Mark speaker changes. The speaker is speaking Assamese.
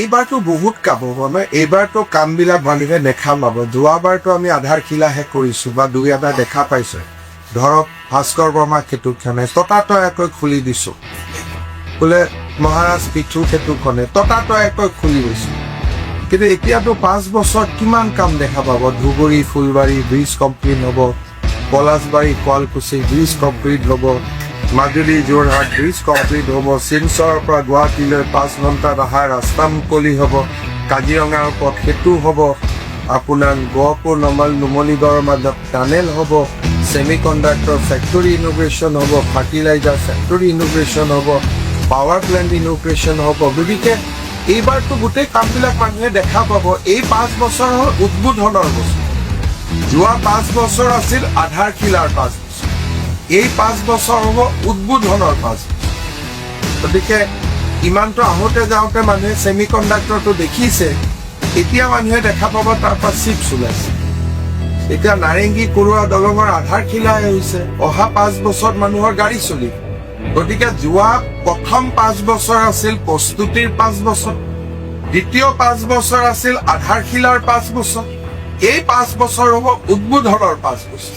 Speaker 1: এইবাৰতো বহুত কাম হ'ব নহয়, এইবাৰতো কামবিলাক মানুহে দেখা পাব। যোৱাবাৰতো আমি আধাৰশিলাহে কৰিছোঁ বা দুই এটা দেখা পাইছোঁ। ধৰক ভাস্কৰ বৰ্মা সেতুখনে ততাতয়াকৈ খুলি দিছোঁ, বোলে মহাৰাজ পিঠু সেতুখনে ততাতয়াকৈ খুলি দিছোঁ। কিন্তু এতিয়াতো 5 বছৰত কিমান কাম দেখা পাব। ধুবুৰী ফুলবাৰী ব্ৰিজ কমপ্লিট হ'ব, পলাশবাৰী শুৱালকুছি ব্ৰিজ কমপ্লিট হ'ব, মাজুলী যোৰহাট ব্ৰিজ কমপ্লিট হ'ব, শিলচৰৰ পৰা গুৱাহাটীলৈ 5 ঘণ্টাত অহা ৰাস্তা মুকলি হ'ব, কাজিৰঙাৰ ওপৰত সেতু হ'ব, আপোনাৰ গহপুৰ নুমলীগড়ৰ মাজত টানেল হ'ব, ছেমি কণ্ডাক্টৰ ফেক্টৰী ইনগ্ৰেশ্যন হ'ব, ফাৰ্টিলাইজাৰ ফেক্টৰী ইনগ্ৰেশ্যন হ'ব, পাৱাৰ প্লেণ্ট ইনগ্ৰেশ্যন হ'ব। গতিকে এইবাৰতো গোটেই কামবিলাক মানুহে দেখা পাব। এই 5 বছৰ হ'ল উদ্বোধনৰ বছৰ। যোৱা 5 বছৰ আছিল আধাৰশিলাৰ 5 বছৰ। এই 5 বছৰ হ'ব উদ্বোধনৰ 5 বছৰ। গতিকে ইমানটো আহোঁতে যাওঁতে মানুহে ছেমি কণ্ডাক্টৰটো দেখিছে, এতিয়া মানুহে দেখা পাব তাৰ পৰা চিপছ ওলাইছে। এতিয়া নাৰেংগী কুৰুৱা দলঙৰ আধাৰশিলাই হৈছে, অহা 5 বছৰত মানুহৰ গাড়ী চলিব। গতিকে যোৱা প্ৰথম 5 বছৰ আছিল প্ৰস্তুতিৰ 5 বছৰ, দ্বিতীয় 5 বছৰ আছিল আধাৰশিলাৰ 5 বছৰ, এই 5 বছৰ হ'ব উদ্বোধনৰ 5 বছৰ।